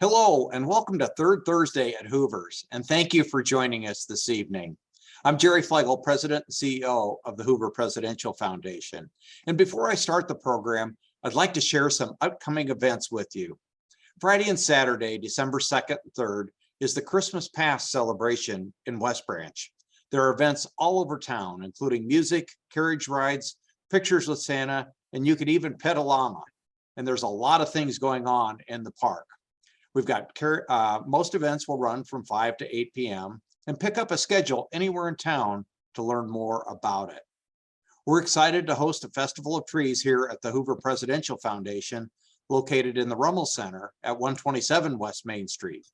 Hello, and welcome to Third Thursday at Hoover's, and thank you for joining us this evening. I'm Jerry Flegel, President and CEO of the Hoover Presidential Foundation. And before I start the program, I'd like to share some upcoming events with you. Friday and Saturday, December 2nd and 3rd, is the Christmas Past celebration in West Branch. There are events all over town, including music, carriage rides, pictures with Santa, and you could even pet a llama. And there's a lot of things going on in the park. We've got most events will run from 5 to 8 p.m. and pick up a schedule anywhere in town to learn more about it. We're excited to host a Festival of Trees here at the Hoover Presidential Foundation, located in the Rummel Center at 127 West Main Street.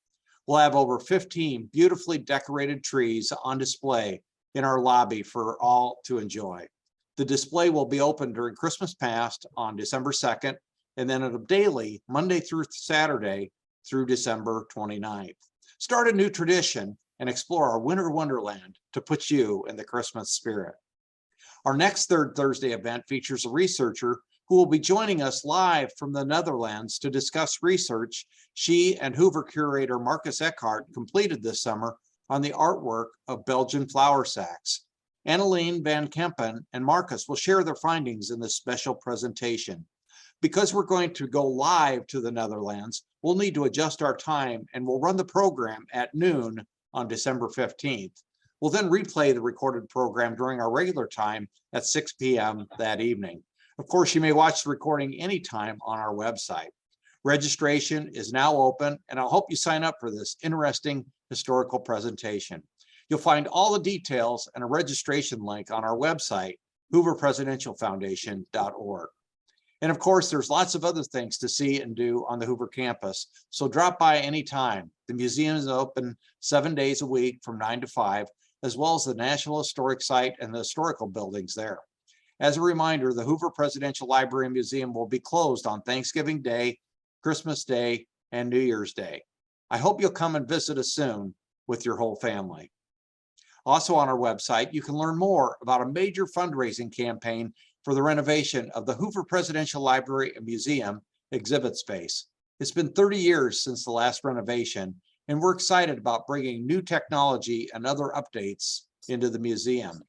We'll have over 15 beautifully decorated trees on display in our lobby for all to enjoy. The display will be open during Christmas Past on December 2nd, and then daily, Monday through Saturday, through December 29th. Start a new tradition and explore our winter wonderland to put you in the Christmas spirit. Our next Third Thursday event features a researcher who will be joining us live from the Netherlands to discuss research she and Hoover curator Marcus Eckhart completed this summer on the artwork of Belgian flour sacks. Anneleen van Kempen and Marcus will share their findings in this special presentation. Because we're going to go live to the Netherlands, we'll need to adjust our time, and we'll run the program at noon on December 15th. We'll then replay the recorded program during our regular time at 6 p.m. that evening. Of course, you may watch the recording anytime on our website. Registration is now open, and I hope you sign up for this interesting historical presentation. You'll find all the details and a registration link on our website, hooverpresidentialfoundation.org. And of course, there's lots of other things to see and do on the Hoover campus, so drop by anytime. The museum is open 7 days a week from 9 to 5, as well as the National Historic Site and the historical buildings there. As a reminder, the Hoover Presidential Library and Museum will be closed on Thanksgiving Day, Christmas Day, and New Year's Day. I hope you'll come and visit us soon with your whole family. Also on our website, you can learn more about a major fundraising campaign for the renovation of the Hoover Presidential Library and Museum exhibit space. It's been 30 years since the last renovation, and we're excited about bringing new technology and other updates into the museum.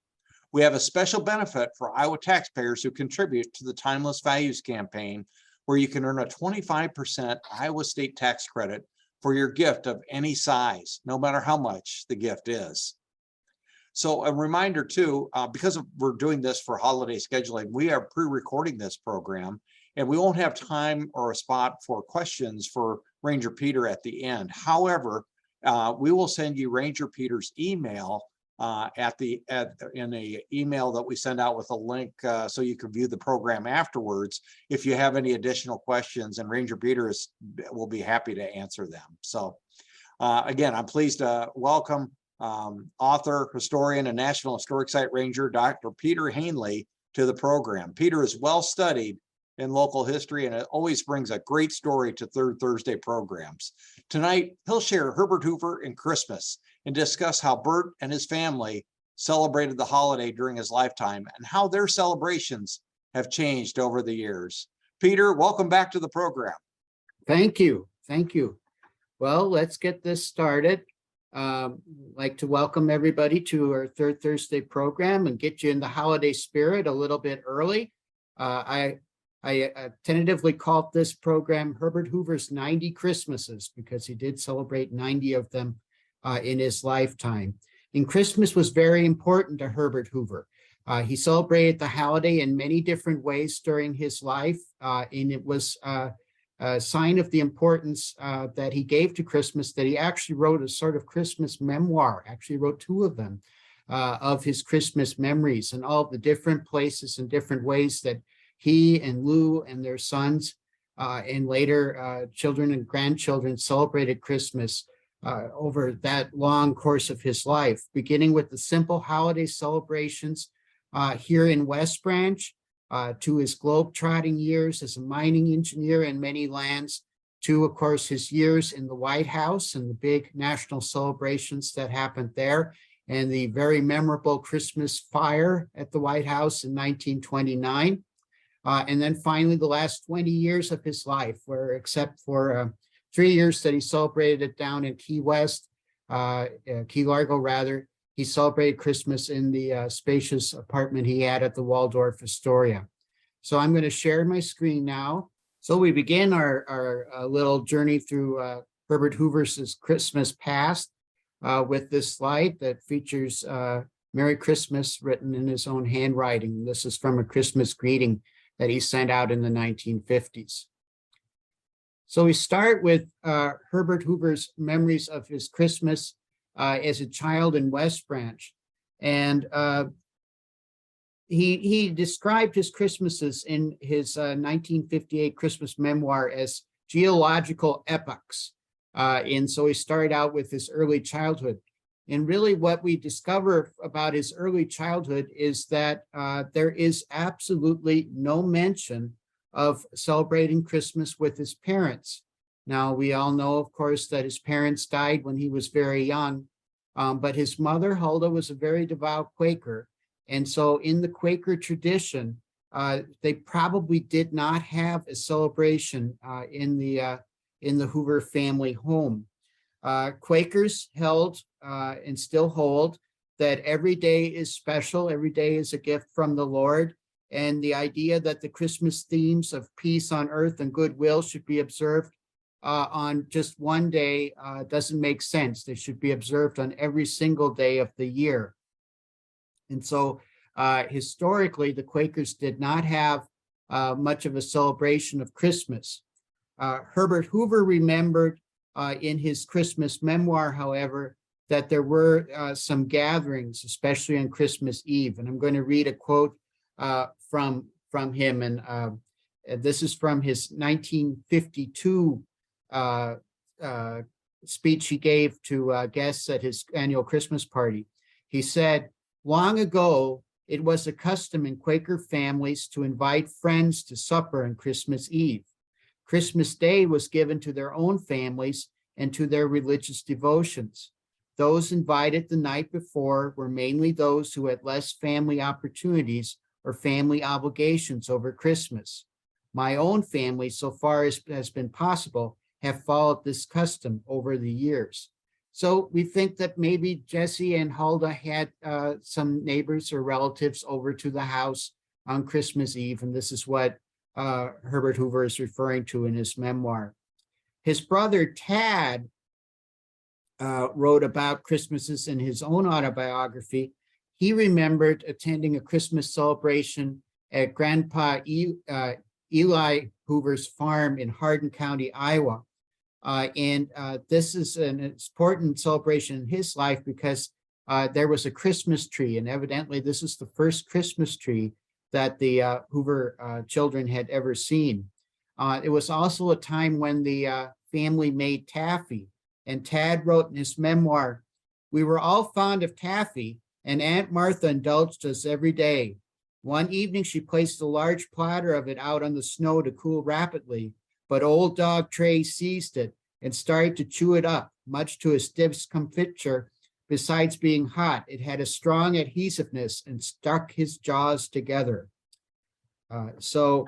We have a special benefit for Iowa taxpayers who contribute to the Timeless Values campaign, where you can earn a 25% Iowa state tax credit for your gift of any size, no matter how much the gift is. So a reminder too, because we're doing this for holiday scheduling, we are pre-recording this program, and we won't have time or a spot for questions for Ranger Peter at the end. However, we will send you Ranger Peter's email in the email that we send out with a link so you can view the program afterwards if you have any additional questions, and Ranger Peter will be happy to answer them. So again, I'm pleased to welcome author, historian, and National Historic Site Ranger, Dr. Peter Hoehnle, to the program. Peter is well studied in local history, and it always brings a great story to Third Thursday programs. Tonight, he'll share Herbert Hoover and Christmas and discuss how Bert and his family celebrated the holiday during his lifetime and how their celebrations have changed over the years. Peter, welcome back to the program. Thank you. Thank you. Well, let's get this started. Like to welcome everybody to our Third Thursday program and get you in the holiday spirit a little bit early. I tentatively called this program Herbert Hoover's 90 Christmases because he did celebrate 90 of them in his lifetime. And Christmas was very important to Herbert Hoover. He celebrated the holiday in many different ways during his life, and it was a sign of the importance that he gave to Christmas that he actually wrote a sort of Christmas memoir, actually wrote 2 of them, of his Christmas memories and all the different places and different ways that he and Lou and their sons and later children and grandchildren celebrated Christmas over that long course of his life, beginning with the simple holiday celebrations here in West Branch, to his globetrotting years as a mining engineer in many lands, to, of course, his years in the White House and the big national celebrations that happened there, and the very memorable Christmas fire at the White House in 1929. And then finally, the last 20 years of his life, where except for 3 years that he celebrated it down in Key West, Key Largo rather. He celebrated Christmas in the spacious apartment he had at the Waldorf Astoria. So I'm going to share my screen now. So we begin our little journey through Herbert Hoover's Christmas Past with this slide that features Merry Christmas written in his own handwriting. This is from a Christmas greeting that he sent out in the 1950s. So we start with Herbert Hoover's memories of his Christmas as a child in West Branch. And he described his Christmases in his 1958 Christmas memoir as geological epochs. And so he started out with his early childhood. And really what we discover about his early childhood is that there is absolutely no mention of celebrating Christmas with his parents. Now, we all know, of course, that his parents died when he was very young, but his mother, Hulda, was a very devout Quaker. And so in the Quaker tradition, they probably did not have a celebration in the Hoover family home. Quakers held and still hold that every day is special, every day is a gift from the Lord, and the idea that the Christmas themes of peace on earth and goodwill should be observed on just one day doesn't make sense. They should be observed on every single day of the year. And so historically, the Quakers did not have much of a celebration of Christmas. Herbert Hoover remembered in his Christmas memoir, however, that there were some gatherings, especially on Christmas Eve. And I'm going to read a quote from him. And this is from his 1952 speech he gave to guests at his annual Christmas party. He said, "Long ago, it was a custom in Quaker families to invite friends to supper on Christmas Eve. Christmas Day was given to their own families and to their religious devotions. Those invited the night before were mainly those who had less family opportunities or family obligations over Christmas. My own family, so far as has been possible, have followed this custom over the years." So we think that maybe Jesse and Hulda had some neighbors or relatives over to the house on Christmas Eve, and this is what Herbert Hoover is referring to in his memoir. His brother Tad wrote about Christmases in his own autobiography. He remembered attending a Christmas celebration at Grandpa Eli Hoover's farm in Hardin County, Iowa. This is an important celebration in his life because there was a Christmas tree, and evidently this is the first Christmas tree that the Hoover children had ever seen. It was also a time when the family made taffy, and Tad wrote in his memoir, "We were all fond of taffy, and Aunt Martha indulged us every day. One evening she placed a large platter of it out on the snow to cool rapidly, but old dog Trey seized it and started to chew it up, much to his discomfiture. Besides being hot, it had a strong adhesiveness and stuck his jaws together." So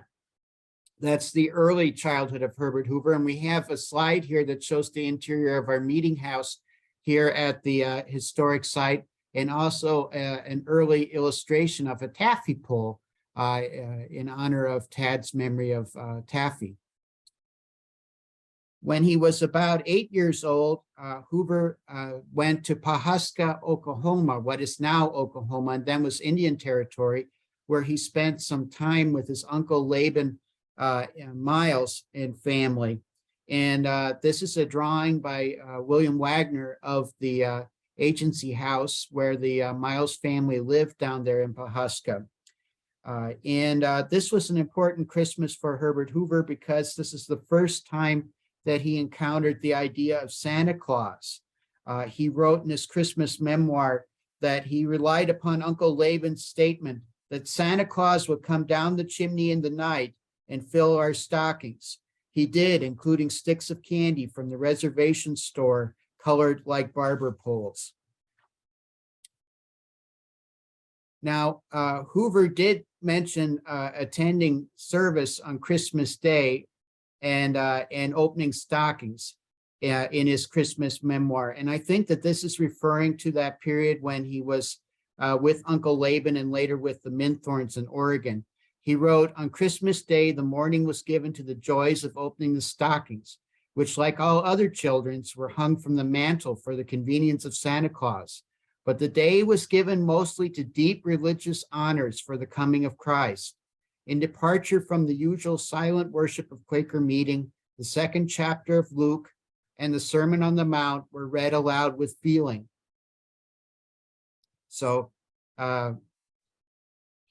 that's the early childhood of Herbert Hoover. And we have a slide here that shows the interior of our meeting house here at the historic site, and also an early illustration of a taffy pole in honor of Tad's memory of taffy. When he was about 8 years old, Hoover went to Pawhuska, Oklahoma, what is now Oklahoma, and then was Indian Territory, where he spent some time with his uncle Laban Miles and family. And this is a drawing by William Wagner of the agency house where the Miles family lived down there in Pawhuska. This was an important Christmas for Herbert Hoover because this is the first time that he encountered the idea of Santa Claus. He wrote in his Christmas memoir that he relied upon Uncle Laban's statement that Santa Claus would come down the chimney in the night and fill our stockings. He did, including sticks of candy from the reservation store colored like barber poles. Now, Hoover did mention attending service on Christmas Day, and opening stockings in his Christmas memoir. And I think that this is referring to that period when he was with Uncle Laban and later with the Minthorns in Oregon. He wrote, "On Christmas Day, the morning was given to the joys of opening the stockings, which, like all other children's, were hung from the mantle for the convenience of Santa Claus. But the day was given mostly to deep religious honors for the coming of Christ. In departure from the usual silent worship of Quaker meeting, the second chapter of Luke and the Sermon on the Mount were read aloud with feeling." So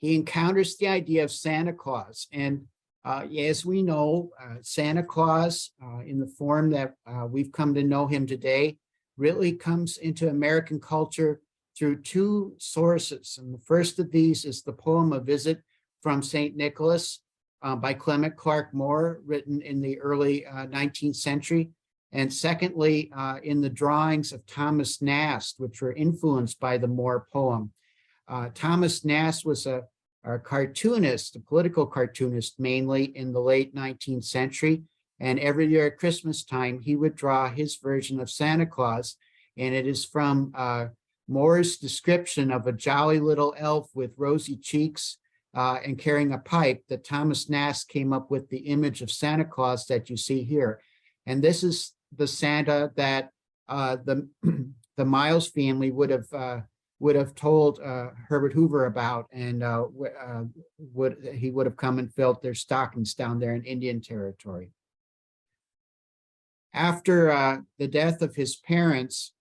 he encounters the idea of Santa Claus. And as we know, Santa Claus, in the form that we've come to know him today, really comes into American culture through two sources. And the first of these is the poem "A Visit from St. Nicholas" by Clement Clark Moore, written in the early 19th century. And secondly, in the drawings of Thomas Nast, which were influenced by the Moore poem. Thomas Nast was a cartoonist, a political cartoonist, mainly in the late 19th century. And every year at Christmas time, he would draw his version of Santa Claus. And it is from Moore's description of a jolly little elf with rosy cheeks and carrying a pipe that Thomas Nast came up with the image of Santa Claus that you see here. And this is the Santa that the Miles family would have told Herbert Hoover about, and he would have come and filled their stockings down there in Indian Territory. After the death of his parents,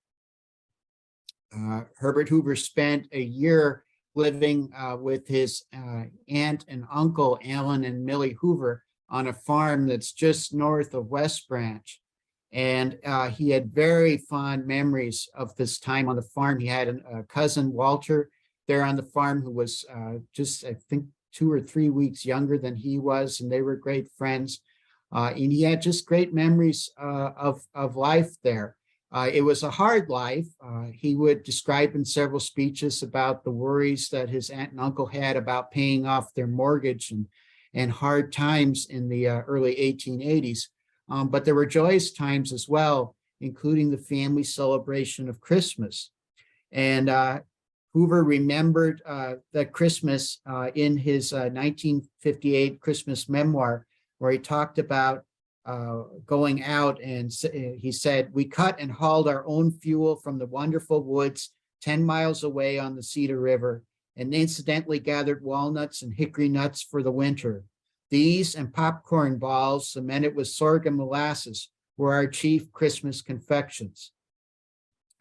Herbert Hoover spent a year living with his aunt and uncle, Alan and Millie Hoover, on a farm that's just north of West Branch. And he had very fond memories of this time on the farm. He had a cousin, Walter, there on the farm who was just, I think, 2 or 3 weeks younger than he was, and they were great friends. And he had just great memories of life there. It was a hard life. He would describe in several speeches about the worries that his aunt and uncle had about paying off their mortgage and hard times in the early 1880s. But there were joyous times as well, including the family celebration of Christmas. And Hoover remembered that Christmas in his 1958 Christmas memoir, where he talked about going out, and he said, "We cut and hauled our own fuel from the wonderful woods 10 miles away on the Cedar River, and incidentally gathered walnuts and hickory nuts for the winter. These and popcorn balls cemented with sorghum molasses were our chief Christmas confections."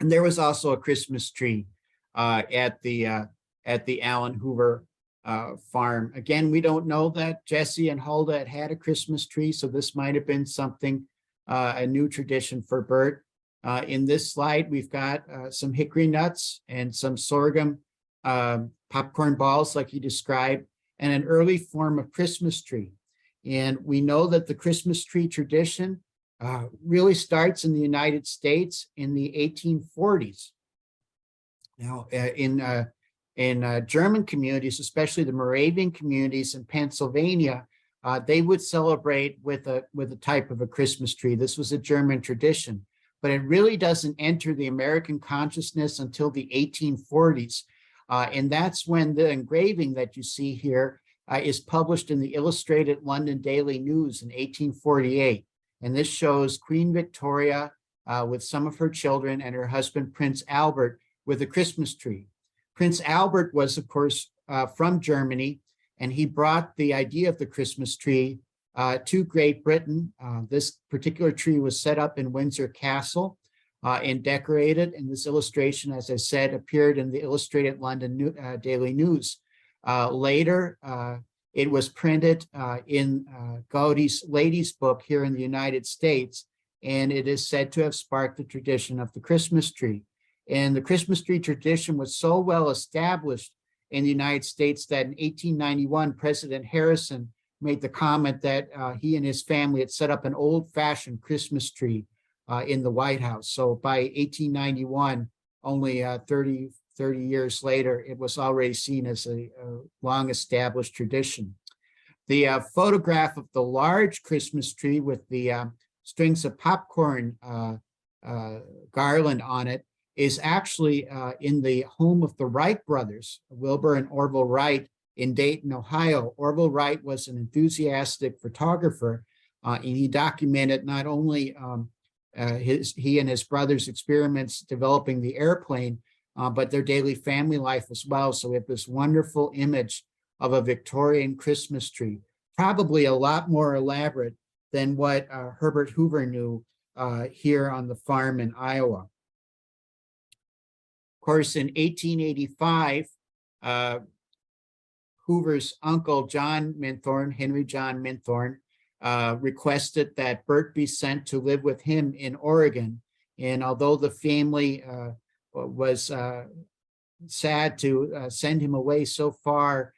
And there was also a Christmas tree at the Allen Hoover farm. Again, we don't know that Jesse and Huldah had a Christmas tree, so this might have been something, a new tradition for Bert. In this slide, we've got some hickory nuts and some sorghum popcorn balls, like he described, and an early form of Christmas tree. And we know that the Christmas tree tradition really starts in the United States in the 1840s. Now, in German communities, especially the Moravian communities in Pennsylvania, they would celebrate with a type of a Christmas tree. This was a German tradition, but it really doesn't enter the American consciousness until the 1840s. And that's when the engraving that you see here is published in the Illustrated London Daily News in 1848. And this shows Queen Victoria with some of her children and her husband, Prince Albert, with a Christmas tree. Prince Albert was, of course, from Germany, and he brought the idea of the Christmas tree to Great Britain. This particular tree was set up in Windsor Castle and decorated. And this illustration, as I said, appeared in the Illustrated London Daily News. Later, it was printed in Gaudy's Ladies' Book here in the United States, and it is said to have sparked the tradition of the Christmas tree. And the Christmas tree tradition was so well established in the United States that in 1891, President Harrison made the comment that he and his family had set up an old-fashioned Christmas tree in the White House. So by 1891, only 30 years later, it was already seen as a long-established tradition. The photograph of the large Christmas tree with the strings of popcorn garland on it is actually in the home of the Wright brothers, Wilbur and Orville Wright, in Dayton, Ohio. Orville Wright was an enthusiastic photographer, and he documented not only he and his brothers' experiments developing the airplane, but their daily family life as well. So we have this wonderful image of a Victorian Christmas tree, probably a lot more elaborate than what Herbert Hoover knew here on the farm in Iowa. Of course, in 1885, Hoover's uncle, John Minthorn, Henry John Minthorn, requested that Bert be sent to live with him in Oregon. And although the family was sad to send him away so far,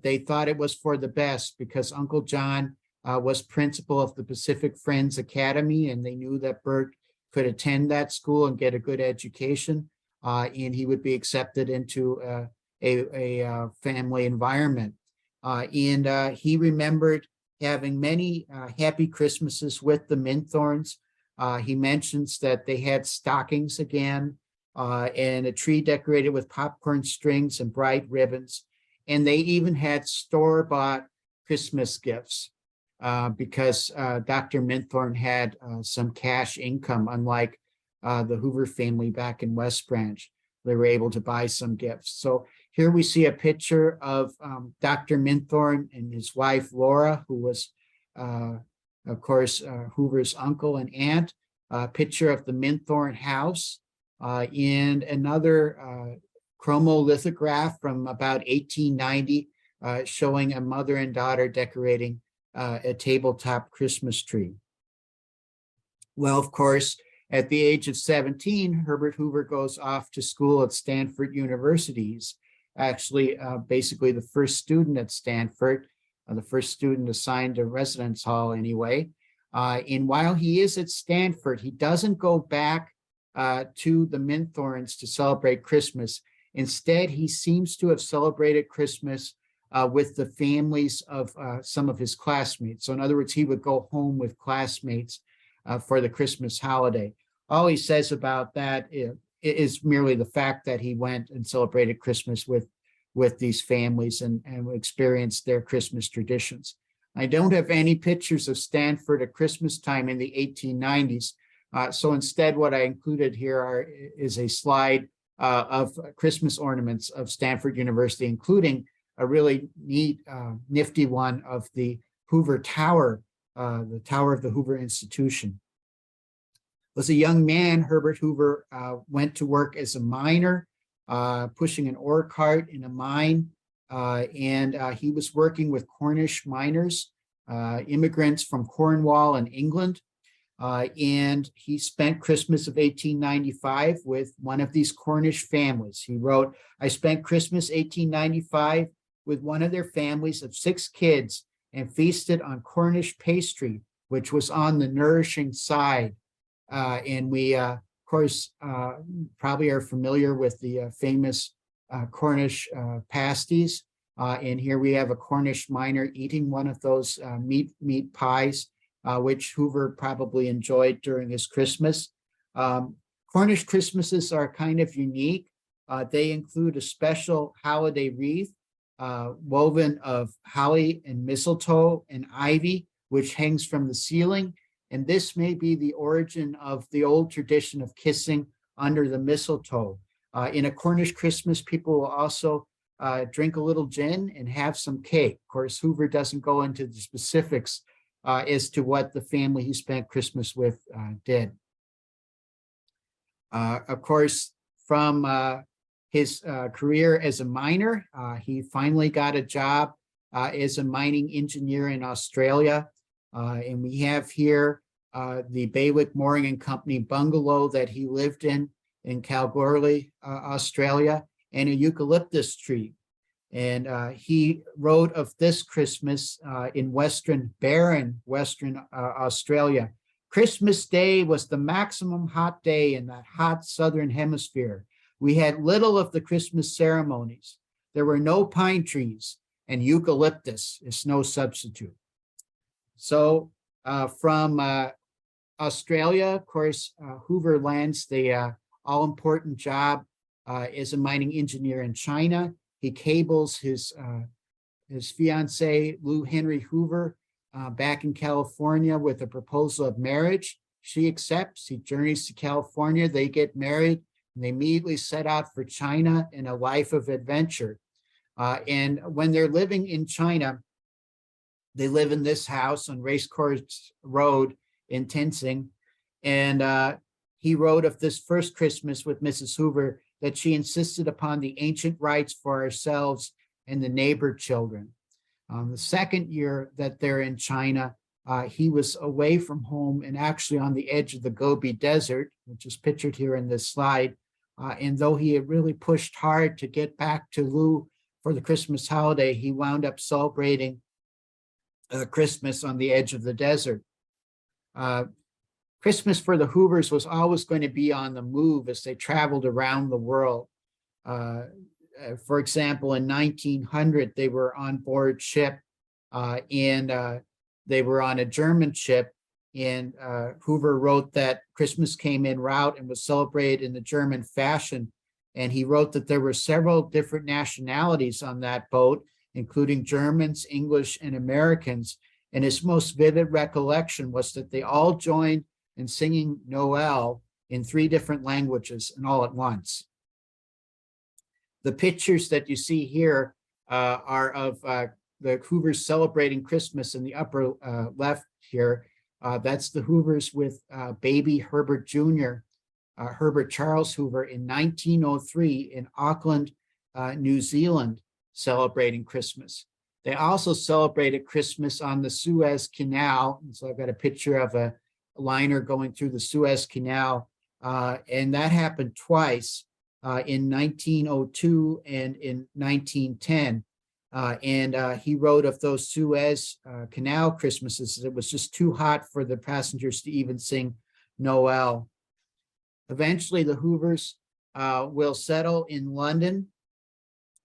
they thought it was for the best, because Uncle John was principal of the Pacific Friends Academy, and they knew that Bert could attend that school and get a good education, and he would be accepted into a family environment. And he remembered having many happy Christmases with the Minthorns. He mentions that they had stockings again, and a tree decorated with popcorn strings and bright ribbons. And they even had store-bought Christmas gifts because Dr. Minthorn had some cash income, unlike the Hoover family back in West Branch. They were able to buy some gifts. So here we see a picture of Dr. Minthorn and his wife, Laura, who was, of course, Hoover's uncle and aunt. A picture of the Minthorn house, and another chromolithograph from about 1890 showing a mother and daughter decorating a tabletop Christmas tree. Well, of course, at the age of 17, Herbert Hoover goes off to school at Stanford University. He's actually basically the first student at Stanford, the first student assigned to residence hall anyway. And while he is at Stanford, he doesn't go back to the Minthorns to celebrate Christmas. Instead, he seems to have celebrated Christmas with the families of some of his classmates. So in other words, he would go home with classmates for the Christmas holiday. All he says about that is merely the fact that he went and celebrated Christmas with these families and experienced their Christmas traditions. I don't have any pictures of Stanford at Christmas time in the 1890s. So instead, what I included here is a slide of Christmas ornaments of Stanford University, including a really neat, nifty one of the Hoover Tower, the Tower of the Hoover Institution. As a young man, Herbert Hoover went to work as a miner, pushing an ore cart in a mine, and he was working with Cornish miners, immigrants from Cornwall and England. And he spent Christmas of 1895 with one of these Cornish families. He wrote, "I spent Christmas 1895 with one of their families of 6 kids and feasted on Cornish pastry, which was on the nourishing side." And we, of course, probably are familiar with the famous Cornish pasties. And here we have a Cornish miner eating one of those meat pies, which Hoover probably enjoyed during his Christmas. Cornish Christmases are kind of unique. They include a special holiday wreath woven of holly and mistletoe and ivy, which hangs from the ceiling. And this may be the origin of the old tradition of kissing under the mistletoe. In a Cornish Christmas, people will also drink a little gin and have some cake. Of course, Hoover doesn't go into the specifics as to what the family he spent Christmas with did. Of course, from his career as a miner, he finally got a job as a mining engineer in Australia. And we have here the Baywick Mooring and Company bungalow that he lived in Kalgoorlie, Australia, and a eucalyptus tree. And he wrote of this Christmas in barren Western Australia. "Christmas Day was the maximum hot day in that hot Southern Hemisphere. We had little of the Christmas ceremonies. There were no pine trees. and eucalyptus is no substitute. So from Australia, of course, Hoover lands the all-important job as a mining engineer in China. He cables his fiancee, Lou Henry Hoover, back in California with a proposal of marriage. She accepts. He journeys to California. They get married, and they immediately set out for China in a life of adventure. And when they're living in China, they live in this house on Racecourse Road in Tenzing. And he wrote of this first Christmas with Mrs. Hoover that she insisted upon the ancient rites for ourselves and the neighbor children. The second year that they're in China, he was away from home and actually on the edge of the Gobi Desert, which is pictured here in this slide. And though he had really pushed hard to get back to Lou for the Christmas holiday, he wound up celebrating Christmas on the edge of the desert. Christmas for the Hoovers was always going to be on the move as they traveled around the world. For example, in 1900, they were on board ship and they were on a German ship. And Hoover wrote that Christmas came en route and was celebrated in the German fashion. And he wrote that there were several different nationalities on that boat, including Germans, English, and Americans. And his most vivid recollection was that they all joined in singing Noel in 3 different languages and all at once. The pictures that you see here are of the Hoovers celebrating Christmas in the upper left here. That's the Hoovers with baby Herbert Jr., Herbert Charles Hoover in 1903 in Auckland, New Zealand, celebrating Christmas. They also celebrated Christmas on the Suez Canal. And so I've got a picture of a liner going through the Suez Canal. And that happened twice in 1902 and in 1910. And he wrote of those Suez Canal Christmases, it was just too hot for the passengers to even sing Noel. Eventually, the Hoovers will settle in London,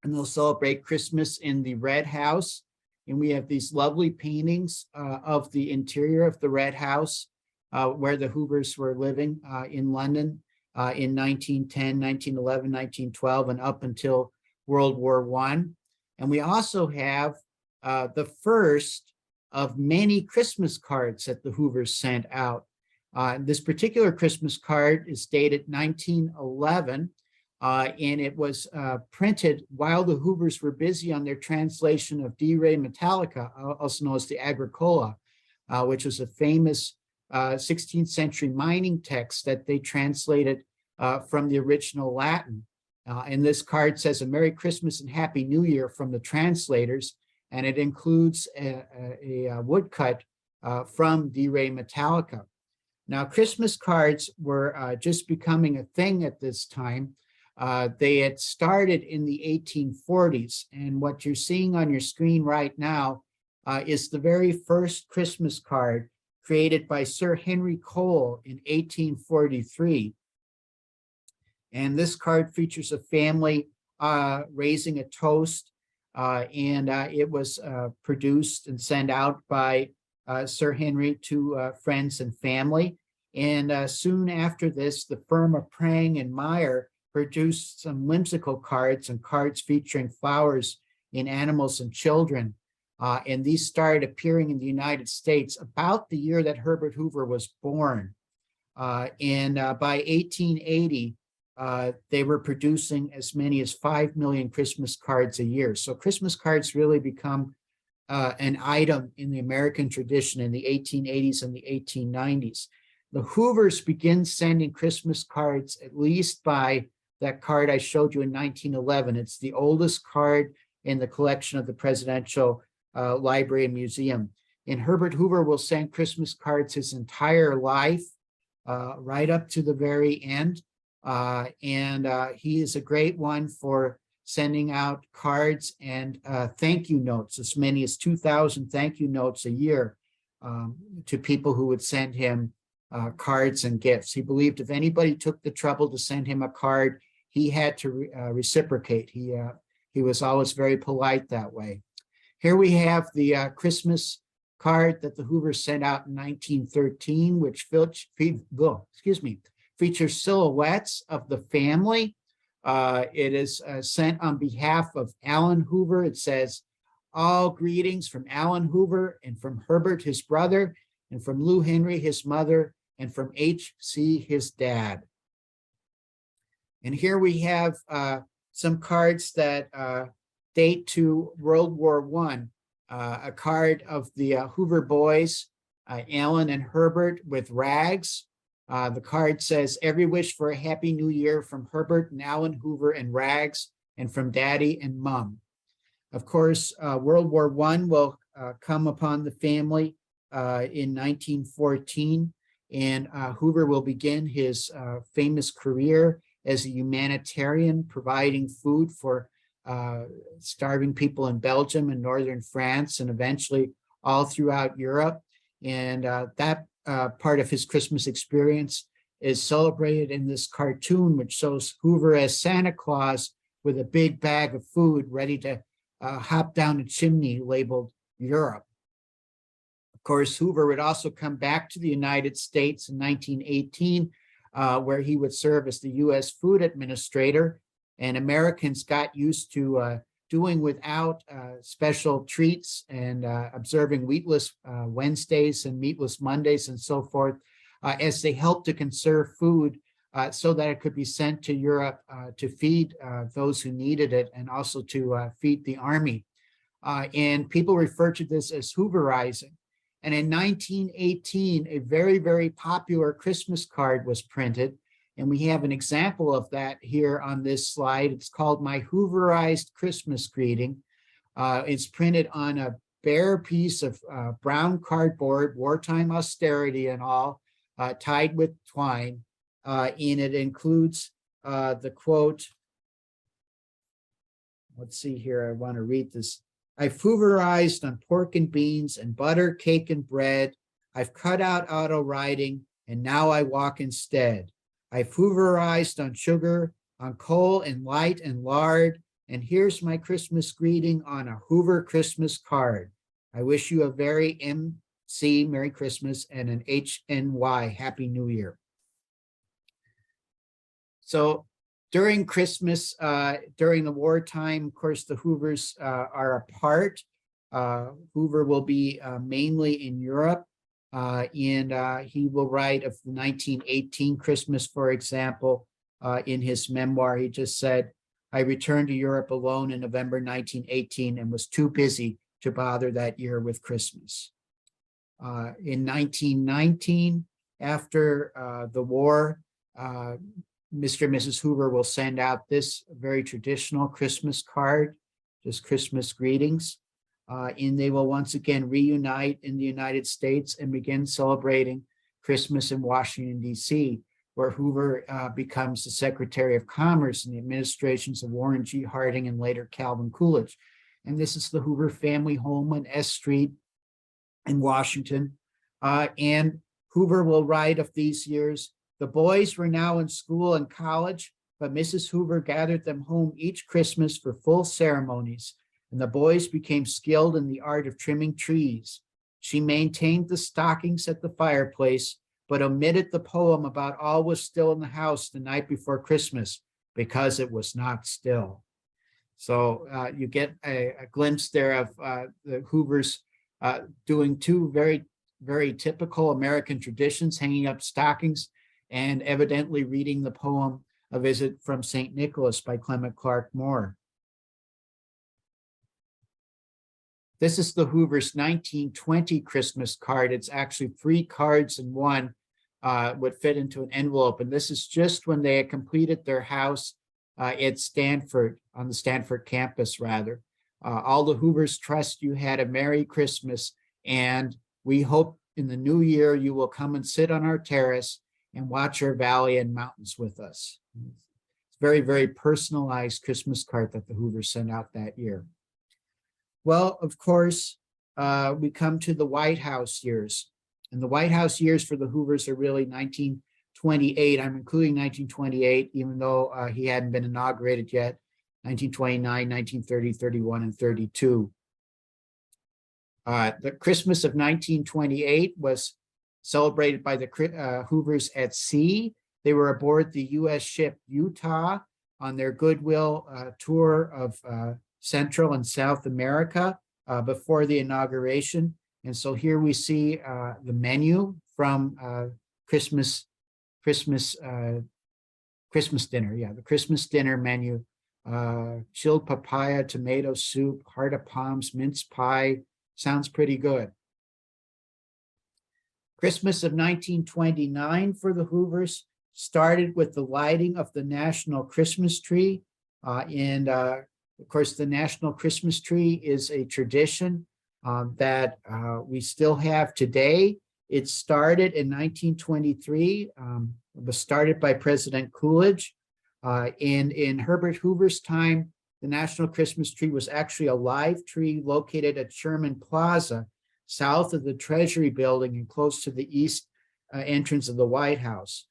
and they'll celebrate Christmas in the Red House. And we have these lovely paintings of the interior of the Red House, where the Hoovers were living in London in 1910, 1911, 1912, and up until World War I. And we also have the first of many Christmas cards that the Hoovers sent out. This particular Christmas card is dated 1911, and it was printed while the Hoovers were busy on their translation of De Re Metallica, also known as the Agricola, which was a famous 16th century mining text that they translated from the original Latin. And this card says a Merry Christmas and Happy New Year from the translators, and it includes a woodcut from De Re Metallica. Now, Christmas cards were just becoming a thing at this time. They had started in the 1840s, and what you're seeing on your screen right now is the very first Christmas card created by Sir Henry Cole in 1843. And this card features a family raising a toast, and it was produced and sent out by Sir Henry to friends and family. And soon after this, the firm of Prang and Meyer produced some whimsical cards and cards featuring flowers in animals and children. And these started appearing in the United States about the year that Herbert Hoover was born. And by 1880, they were producing as many as 5 million Christmas cards a year. So Christmas cards really become an item in the American tradition in the 1880s and the 1890s. The Hoovers begin sending Christmas cards at least by that card I showed you in 1911. It's the oldest card in the collection of the Presidential Library and Museum. And Herbert Hoover will send Christmas cards his entire life, right up to the very end. And he is a great one for sending out cards and thank you notes, as many as 2,000 thank you notes a year to people who would send him cards and gifts. He believed if anybody took the trouble to send him a card, he had to reciprocate. He was always very polite that way. Here we have the Christmas card that the Hoovers sent out in 1913, which features silhouettes of the family. It is sent on behalf of Alan Hoover. It says, "All greetings from Alan Hoover and from Herbert, his brother, and from Lou Henry, his mother, and from H.C., his dad." And here we have some cards that date to World War I. A card of the Hoover boys, Alan and Herbert, with rags. The card says, "Every wish for a happy new year from Herbert and Alan Hoover and rags, and from Daddy and Mom." Of course, World War I will come upon the family in 1914, and Hoover will begin his famous career as a humanitarian, providing food for starving people in Belgium and northern France, and eventually all throughout Europe. And that part of his Christmas experience is celebrated in this cartoon, which shows Hoover as Santa Claus with a big bag of food ready to hop down a chimney labeled Europe. Of course, Hoover would also come back to the United States in 1918, where he would serve as the U.S. Food Administrator. And Americans got used to doing without special treats and observing wheatless Wednesdays and meatless Mondays and so forth, as they helped to conserve food so that it could be sent to Europe to feed those who needed it, and also to feed the army. And people refer to this as Hooverizing. And in 1918, a very, very popular Christmas card was printed. And we have an example of that here on this slide. It's called "My Hooverized Christmas Greeting." It's printed on a bare piece of brown cardboard, wartime austerity and all, tied with twine. And it includes the quote, let's see here, I want to read this. "I've Hooverized on pork and beans and butter, cake and bread. I've cut out auto riding, and now I walk instead. I've Hooverized on sugar, on coal and light and lard, and here's my Christmas greeting on a Hoover Christmas card. I wish you a very MC Merry Christmas and an HNY Happy New Year." So during Christmas, during the wartime, of course, the Hoovers are apart. Hoover will be mainly in Europe. And he will write of the 1918 Christmas, for example, in his memoir. He just said, "I returned to Europe alone in November 1918 and was too busy to bother that year with Christmas." In 1919, after the war, Mr. and Mrs. Hoover will send out this very traditional Christmas card, just Christmas greetings. And they will once again reunite in the United States and begin celebrating Christmas in Washington, D.C., where Hoover becomes the Secretary of Commerce in the administrations of Warren G. Harding and later Calvin Coolidge. And this is the Hoover family home on S Street in Washington. And Hoover will write of these years, "The boys were now in school and college, but Mrs. Hoover gathered them home each Christmas for full ceremonies, and the boys became skilled in the art of trimming trees. She maintained the stockings at the fireplace, but omitted the poem about all was still in the house the night before Christmas, because it was not still." So you get a glimpse there of the Hoovers doing two very, very typical American traditions, hanging up stockings and evidently reading the poem "A Visit from St. Nicholas" by Clement Clark Moore. This is the Hoovers' 1920 Christmas card. It's actually 3 cards in one, would fit into an envelope. And this is just when they had completed their house at Stanford, on the Stanford campus, rather. "All the Hoovers trust you had a Merry Christmas, and we hope in the new year you will come and sit on our terrace and watch our valley and mountains with us." It's a very, very personalized Christmas card that the Hoovers sent out that year. Well, of course, we come to the White House years. And the White House years for the Hoovers are really 1928. I'm including 1928, even though he hadn't been inaugurated yet. 1929, 1930, 31, and 32. The Christmas of 1928 was celebrated by the Hoovers at sea. They were aboard the U.S. ship Utah on their goodwill tour of Central and South America before the inauguration. And so here we see the menu from Christmas dinner. Yeah, the Christmas dinner menu. Chilled papaya, tomato soup, heart of palms, mince pie. Sounds pretty good. Christmas of 1929 for the Hoovers started with the lighting of the National Christmas Tree. Of course, the National Christmas Tree is a tradition that we still have today. It started in 1923. It was started by President Coolidge. And in Herbert Hoover's time, the National Christmas Tree was actually a live tree located at Sherman Plaza, south of the Treasury Building and close to the east entrance of the White House.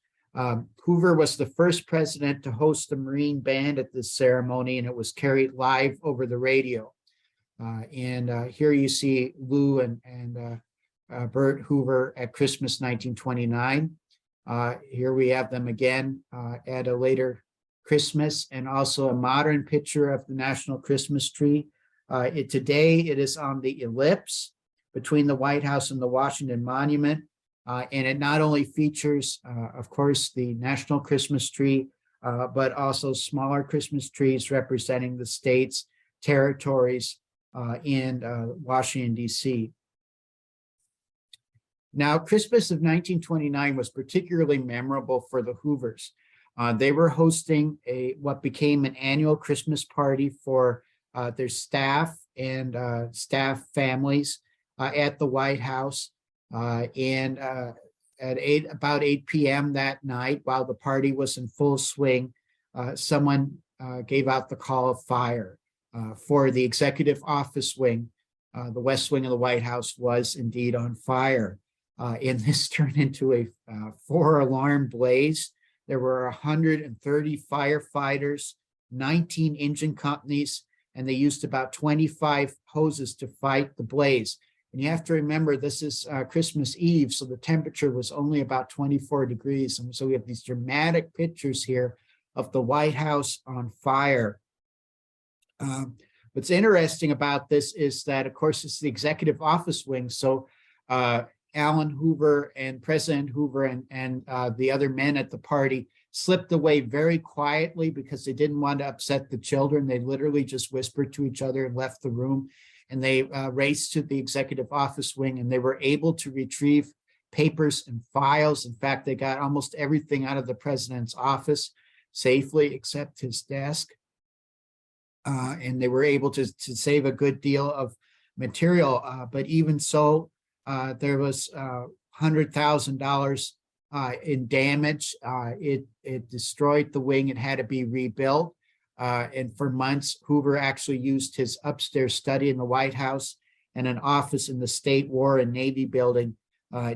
Hoover was the first president to host a Marine band at this ceremony, and it was carried live over the radio. Here you see Lou and Bert Hoover at Christmas 1929. Here we have them again at a later Christmas, and also a modern picture of the National Christmas Tree. Today it is on the ellipse between the White House and the Washington Monument. And it not only features, of course, the National Christmas Tree, but also smaller Christmas trees representing the states, territories, and Washington, D.C. Now, Christmas of 1929 was particularly memorable for the Hoovers. They were hosting what became an annual Christmas party for their staff and staff families at the White House. At about 8 p.m. that night, while the party was in full swing, someone gave out the call of fire for the executive office wing. The West Wing of the White House was indeed on fire. And this turned into a 4-alarm blaze. There were 130 firefighters, 19 engine companies, and they used about 25 hoses to fight the blaze. And you have to remember, this is Christmas Eve, so the temperature was only about 24 degrees. And so we have these dramatic pictures here of the White House on fire. What's interesting about this is that, of course, it's the executive office wing. So Alan Hoover and President Hoover and the other men at the party slipped away very quietly because they didn't want to upset the children. They literally just whispered to each other and left the room. And they raced to the executive office wing, and they were able to retrieve papers and files. In fact, they got almost everything out of the president's office safely except his desk. And they were able to save a good deal of material. But even so, there was $100,000 in damage. It destroyed the wing. It had to be rebuilt. And for months, Hoover actually used his upstairs study in the White House and an office in the State War and Navy building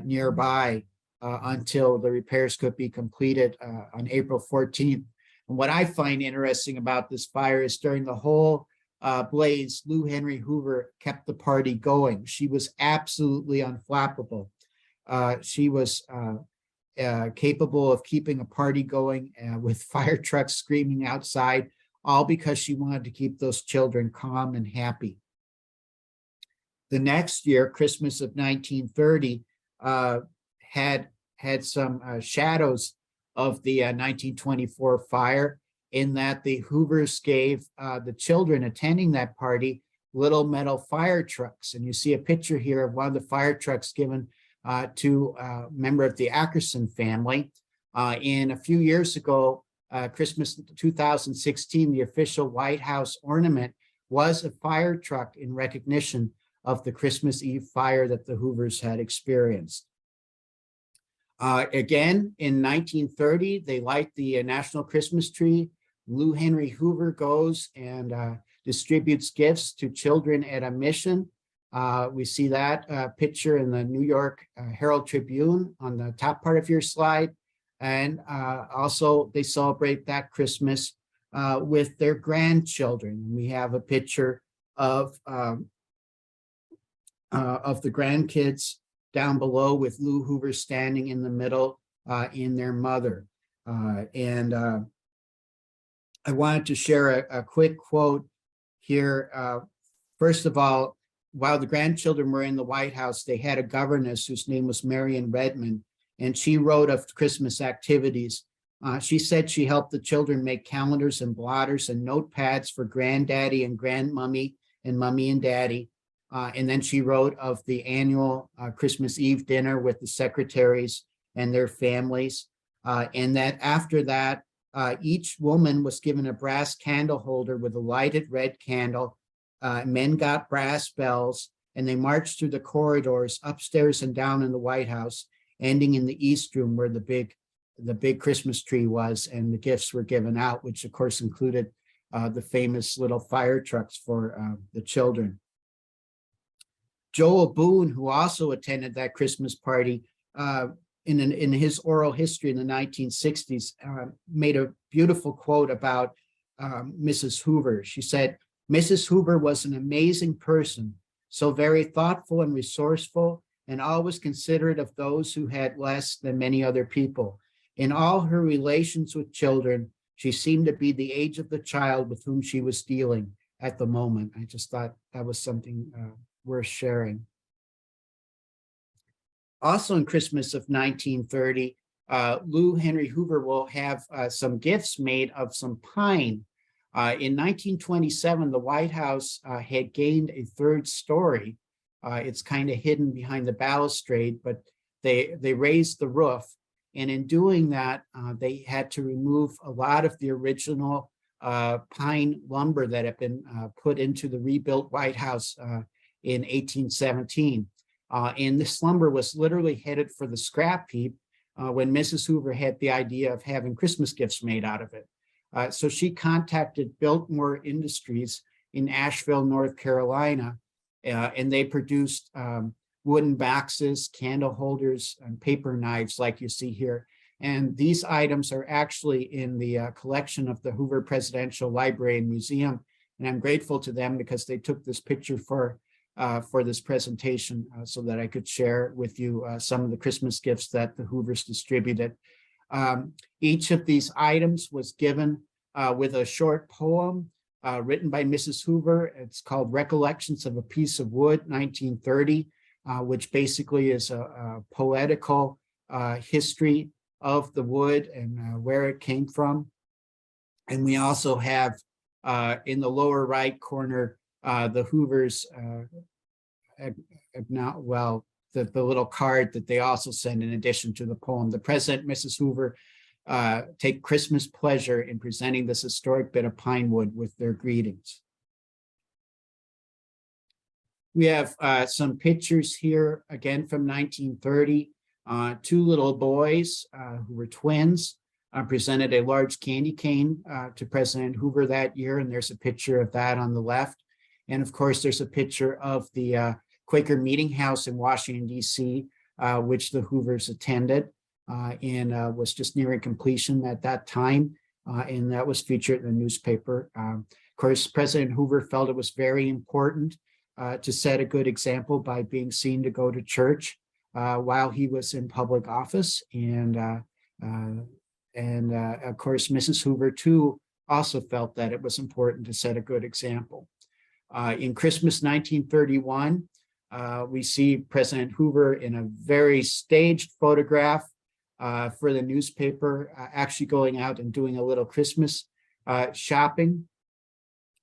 nearby until the repairs could be completed on April 14th. And what I find interesting about this fire is during the whole blaze, Lou Henry Hoover kept the party going. She was absolutely unflappable. She was capable of keeping a party going with fire trucks screaming outside, all because she wanted to keep those children calm and happy. The next year, Christmas of 1930, had some shadows of the 1924 fire, in that the Hoovers gave the children attending that party little metal fire trucks. And you see a picture here of one of the fire trucks given to a member of the Ackerson family. And a few years ago, Christmas 2016, the official White House ornament was a fire truck in recognition of the Christmas Eve fire that the Hoovers had experienced. Again, in 1930, they light the National Christmas Tree. Lou Henry Hoover goes and distributes gifts to children at a mission. We see that picture in the New York Herald Tribune on the top part of your slide. And also they celebrate that Christmas with their grandchildren. We have a picture of of the grandkids down below with Lou Hoover standing in the middle in their mother. And I wanted to share a quick quote here. First of all, while the grandchildren were in the White House, they had a governess whose name was Marion Redmond, and she wrote of Christmas activities. She said she helped the children make calendars and blotters and notepads for granddaddy and grandmummy and mummy and daddy. And then she wrote of the annual Christmas Eve dinner with the secretaries and their families. And that after that, each woman was given a brass candle holder with a lighted red candle. Men got brass bells, and they marched through the corridors upstairs and down in the White House, ending in the East Room where the big Christmas tree was, and the gifts were given out, which of course included the famous little fire trucks for the children. Joel Boone, who also attended that Christmas party, in his oral history in the 1960s, made a beautiful quote about Mrs. Hoover. She said, "Mrs. Hoover was an amazing person, so very thoughtful and resourceful, and always considerate of those who had less than many other people. In all her relations with children, she seemed to be the age of the child with whom she was dealing at the moment." I just thought that was something worth sharing. Also in Christmas of 1930, Lou Henry Hoover will have some gifts made of some pine. In 1927, the White House had gained a third story. It's kind of hidden behind the balustrade, but they raised the roof. And in doing that, they had to remove a lot of the original pine lumber that had been put into the rebuilt White House in 1817. And this lumber was literally headed for the scrap heap when Mrs. Hoover had the idea of having Christmas gifts made out of it. So she contacted Biltmore Industries in Asheville, North Carolina, and they produced wooden boxes, candle holders, and paper knives like you see here. And these items are actually in the collection of the Hoover Presidential Library and Museum. And I'm grateful to them because they took this picture for this presentation so that I could share with you some of the Christmas gifts that the Hoovers distributed. Each of these items was given with a short poem written by Mrs. Hoover. It's called Recollections of a Piece of Wood, 1930, which basically is a poetical history of the wood and where it came from. And we also have in the lower right corner, the Hoovers, the little card that they also send in addition to the poem. The President, Mrs. Hoover, take Christmas pleasure in presenting this historic bit of pine wood with their greetings. We have some pictures here, again from 1930. Two little boys who were twins presented a large candy cane to President Hoover that year, and there's a picture of that on the left. And of course, there's a picture of the Quaker Meeting House in Washington, D.C., which the Hoovers attended and was just nearing completion at that time. And that was featured in the newspaper. Of course, President Hoover felt it was very important to set a good example by being seen to go to church while he was in public office. And of course, Mrs. Hoover, too, also felt that it was important to set a good example. In Christmas 1931, we see President Hoover in a very staged photograph for the newspaper, actually going out and doing a little Christmas shopping.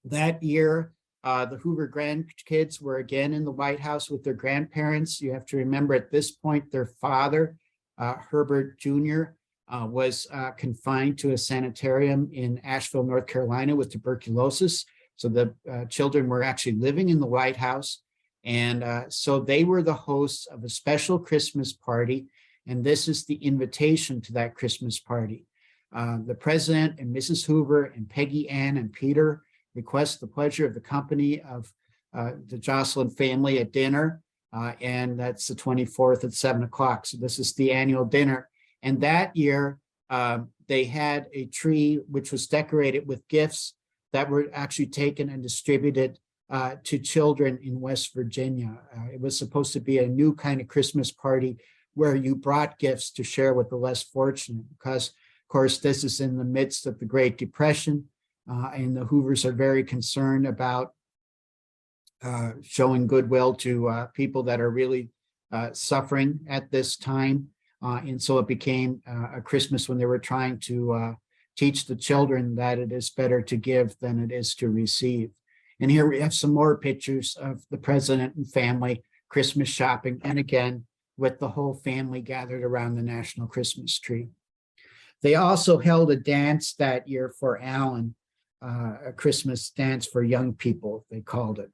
That year, the Hoover grandkids were again in the White House with their grandparents. You have to remember at this point, their father, Herbert Jr., was confined to a sanitarium in Asheville, North Carolina with tuberculosis. So the children were actually living in the White House. And so they were the hosts of a special Christmas party. And this is the invitation to that Christmas party. The President and Mrs. Hoover and Peggy Ann and Peter request the pleasure of the company of the Jocelyn family at dinner. And that's the 24th at 7 o'clock. So this is the annual dinner. And that year, they had a tree which was decorated with gifts that were actually taken and distributed to children in West Virginia. It was supposed to be a new kind of Christmas party where you brought gifts to share with the less fortunate, because, of course, this is in the midst of the Great Depression, and the Hoovers are very concerned about showing goodwill to people that are really suffering at this time. And so it became a Christmas when they were trying to teach the children that it is better to give than it is to receive. And here we have some more pictures of the president and family Christmas shopping, and again, with the whole family gathered around the national Christmas tree. They also held a dance that year for Allen, a Christmas dance for young people, they called it.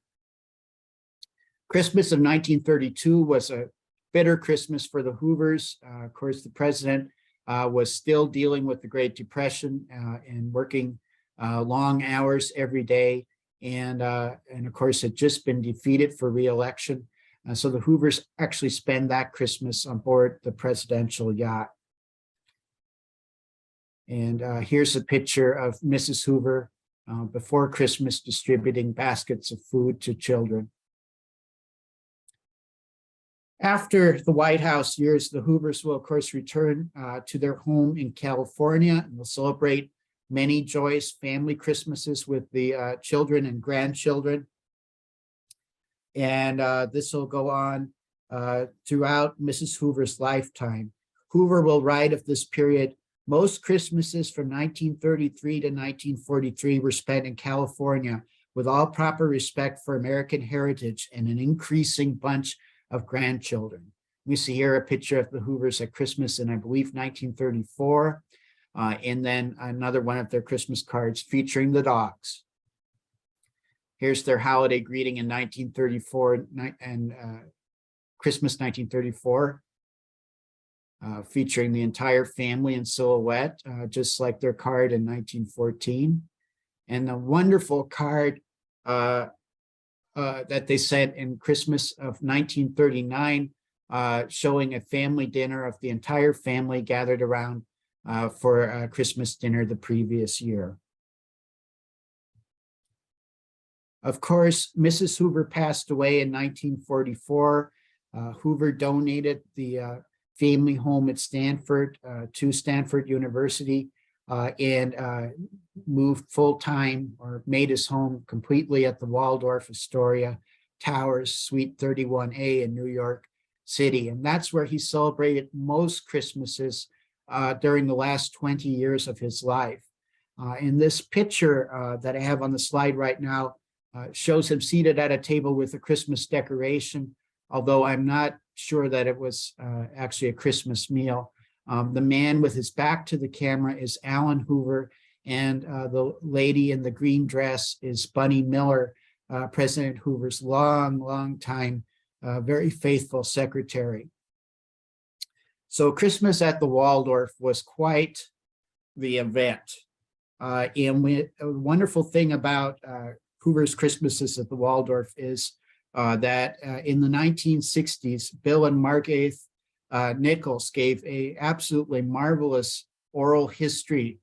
Christmas of 1932 was a bitter Christmas for the Hoovers. Of course, the president was still dealing with the Great Depression and working long hours every day. And of course, had just been defeated for re-election. So the Hoovers actually spend that Christmas on board the presidential yacht. And here's a picture of Mrs. Hoover before Christmas distributing baskets of food to children. After the White House years, the Hoovers will, of course, return to their home in California and will celebrate many joyous family Christmases with the children and grandchildren. And this will go on throughout Mrs. Hoover's lifetime. Hoover will write of this period, most Christmases from 1933 to 1943 were spent in California with all proper respect for American heritage and an increasing bunch of grandchildren. We see here a picture of the Hoovers at Christmas in, I believe, 1934, and then another one of their Christmas cards featuring the dogs. Here's their holiday greeting in 1934 and Christmas 1934, featuring the entire family in silhouette, just like their card in 1914. And the wonderful card that they sent in Christmas of 1939, showing a family dinner of the entire family gathered around for a Christmas dinner the previous year. Of course, Mrs. Hoover passed away in 1944. Hoover donated the family home at Stanford to Stanford University and moved full-time, or made his home completely, at the Waldorf Towers, Suite 31A in New York City. And that's where he celebrated most Christmases during the last 20 years of his life. In this picture that I have on the slide right now shows him seated at a table with a Christmas decoration, although I'm not sure that it was actually a Christmas meal. The man with his back to the camera is Alan Hoover, and the lady in the green dress is Bunny Miller, President Hoover's long time, very faithful secretary. So Christmas at the Waldorf was quite the event. And a wonderful thing about Hoover's Christmases at the Waldorf is that in the 1960s, Bill and Margaret Nichols gave a absolutely marvelous oral history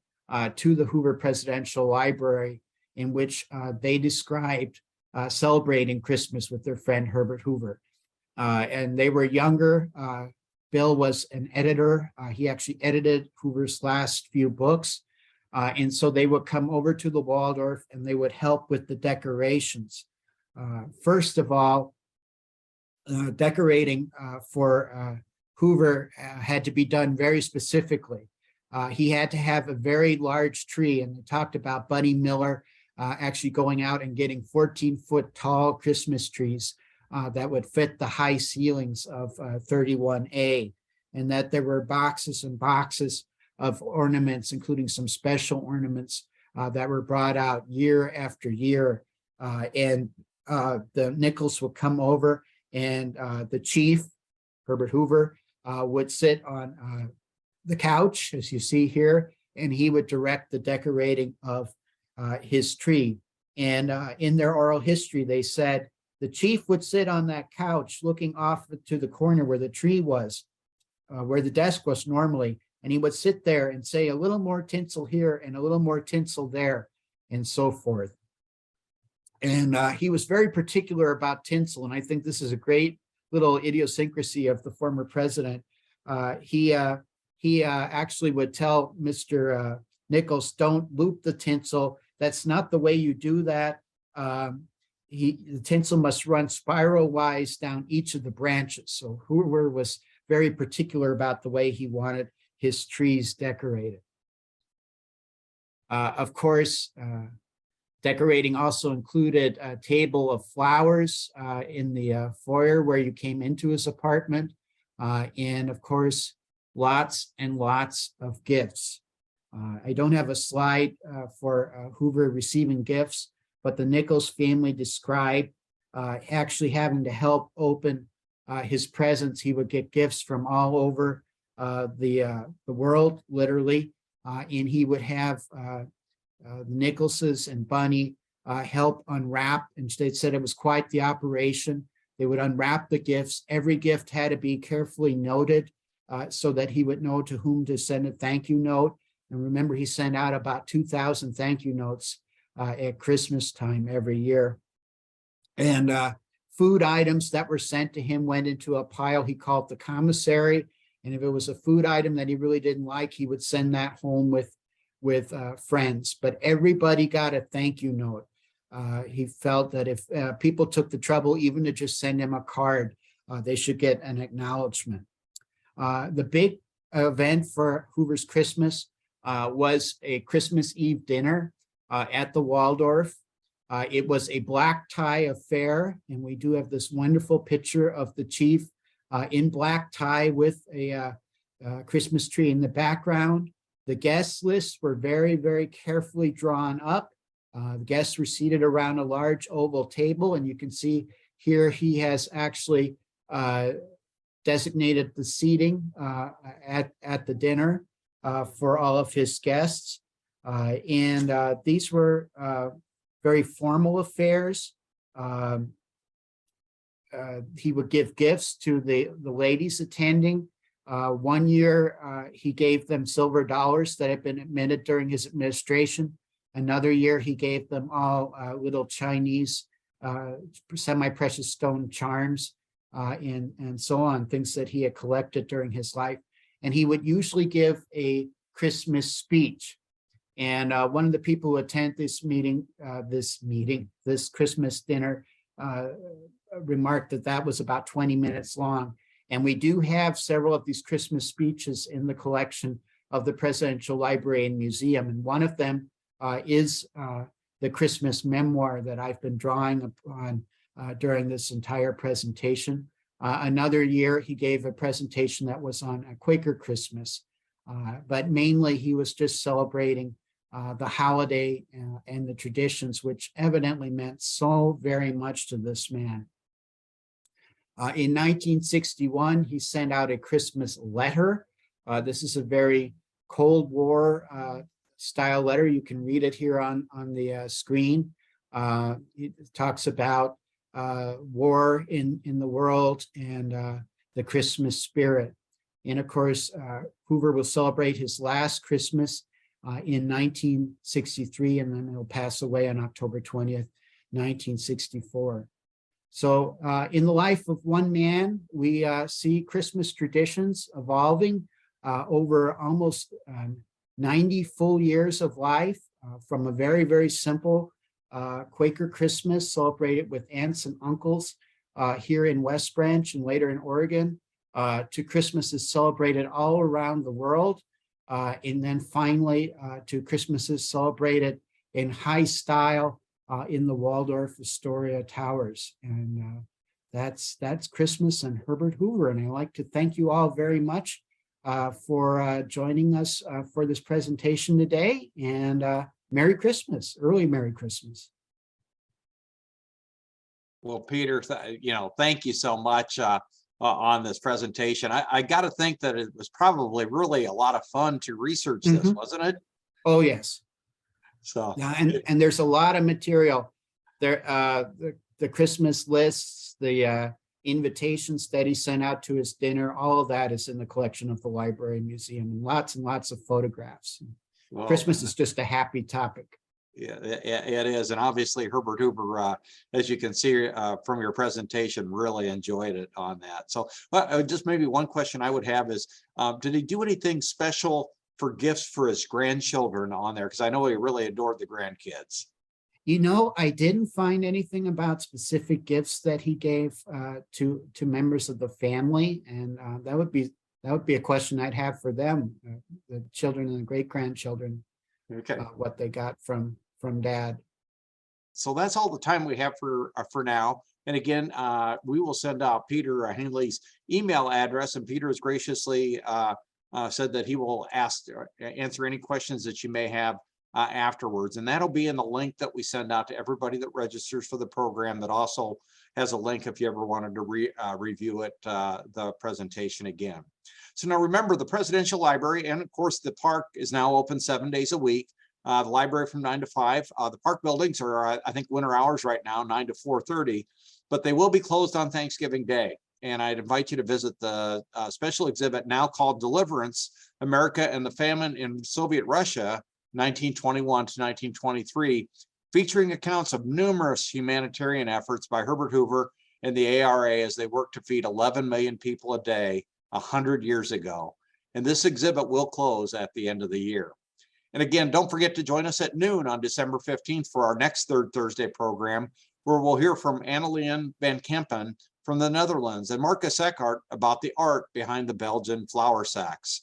to the Hoover Presidential Library, in which they described celebrating Christmas with their friend Herbert Hoover. And they were younger. Bill was an editor. He actually edited Hoover's last few books. And so they would come over to the Waldorf and they would help with the decorations. First of all, decorating for Hoover had to be done very specifically. He had to have a very large tree, and they talked about Bunny Miller actually going out and getting 14-foot tall Christmas trees that would fit the high ceilings of 31A, and that there were boxes and boxes of ornaments, including some special ornaments that were brought out year after year. And the Nichols would come over, and the chief, Herbert Hoover, would sit on the couch, as you see here, and he would direct the decorating of his tree. And in their oral history, they said the chief would sit on that couch looking off to the corner where the tree was, where the desk was normally, and he would sit there and say a little more tinsel here and a little more tinsel there, and so forth. And he was very particular about tinsel. And I think this is a great little idiosyncrasy of the former president. He actually would tell Mr. Nichols, don't loop the tinsel. That's not the way you do that. The tinsel must run spiral wise down each of the branches. So Hoover was very particular about the way he wanted his trees decorated. Of course, decorating also included a table of flowers in the foyer where you came into his apartment. And of course, lots and lots of gifts. I don't have a slide for Hoover receiving gifts, but the Nichols family described actually having to help open his presents. He would get gifts from all over the world, literally, and he would have the Nicholses and Bunny help unwrap, and they said it was quite the operation. They would unwrap the gifts. Every gift had to be carefully noted so that he would know to whom to send a thank you note. And remember, he sent out about 2,000 thank you notes at Christmas time every year. And food items that were sent to him went into a pile he called the commissary. And if it was a food item that he really didn't like, he would send that home with friends. But everybody got a thank you note. He felt that if people took the trouble even to just send him a card, they should get an acknowledgement. The big event for Hoover's Christmas was a Christmas Eve dinner at the Waldorf. It was a black tie affair, and we do have this wonderful picture of the chief in black tie with a Christmas tree in the background. The guest lists were very, very carefully drawn up. The guests were seated around a large oval table, and you can see here he has actually designated the seating at the dinner for all of his guests. And these were very formal affairs. He would give gifts to the ladies attending. One year, he gave them silver dollars that had been minted during his administration. Another year, he gave them all little Chinese semi-precious stone charms and so on, things that he had collected during his life. And he would usually give a Christmas speech. And one of the people who attend this Christmas dinner remarked that that was about 20 minutes long. And we do have several of these Christmas speeches in the collection of the Presidential Library and Museum. And one of them is the Christmas memoir that I've been drawing upon during this entire presentation. Another year, he gave a presentation that was on a Quaker Christmas, but mainly he was just celebrating the holiday and the traditions, which evidently meant so very much to this man. In 1961, he sent out a Christmas letter. This is a very Cold War style letter. You can read it here on the screen. It talks about war in the world and the Christmas spirit. And of course, Hoover will celebrate his last Christmas in 1963, and then he'll pass away on October 20th, 1964. So in the life of one man, we see Christmas traditions evolving over almost 90 full years of life, from a very, very simple Quaker Christmas celebrated with aunts and uncles here in West Branch and later in Oregon, to Christmases celebrated all around the world, and then finally to Christmases celebrated in high style in the Waldorf Towers. And that's Christmas and Herbert Hoover. And I'd like to thank you all very much for joining us for this presentation today. And Merry Christmas, early Merry Christmas. Well, Peter, thank you so much on this presentation. I got to think that it was probably really a lot of fun to research this, wasn't it? Oh, yes. So yeah, and there's a lot of material there. The Christmas lists, the invitations that he sent out to his dinner, all of that is in the collection of the Library and Museum, and lots of photographs. Well, Christmas is just a happy topic. Yeah, it is. And obviously Herbert Hoover, as you can see from your presentation, really enjoyed it on that. So just maybe one question I would have is, did he do anything special for gifts for his grandchildren on there? Because I know he really adored the grandkids. You know, I didn't find anything about specific gifts that he gave to members of the family, and that would be a question I'd have for them, the children and the great grandchildren, Okay. what they got from Dad. So that's all the time we have for now. And again, we will send out Peter Hoehnle's email address, and Peter has graciously said that he will answer any questions that you may have afterwards. And that'll be in the link that we send out to everybody that registers for the program. That also has a link if you ever wanted to review it, the presentation again. So now remember, the Presidential Library and of course the park is now open 7 days a week. The library from 9 to 5. The park buildings are, I think, winter hours right now, 9 to 4:30, but they will be closed on Thanksgiving Day. And I'd invite you to visit the special exhibit now called Deliverance, America and the Famine in Soviet Russia, 1921 to 1923, featuring accounts of numerous humanitarian efforts by Herbert Hoover and the ARA as they worked to feed 11 million people a day 100 years ago. And this exhibit will close at the end of the year. And again, don't forget to join us at noon on December 15th for our next Third Thursday program, where we'll hear from Annelien van Kempen from the Netherlands and Marcus Eckhart about the art behind the Belgian flour sacks.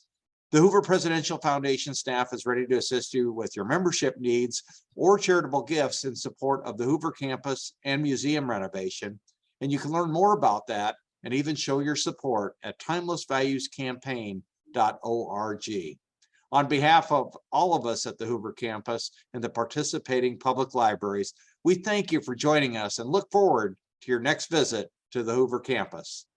The Hoover Presidential Foundation staff is ready to assist you with your membership needs or charitable gifts in support of the Hoover campus and museum renovation. And you can learn more about that and even show your support at timelessvaluescampaign.org. On behalf of all of us at the Hoover campus and the participating public libraries, we thank you for joining us and look forward to your next visit to the Hoover campus.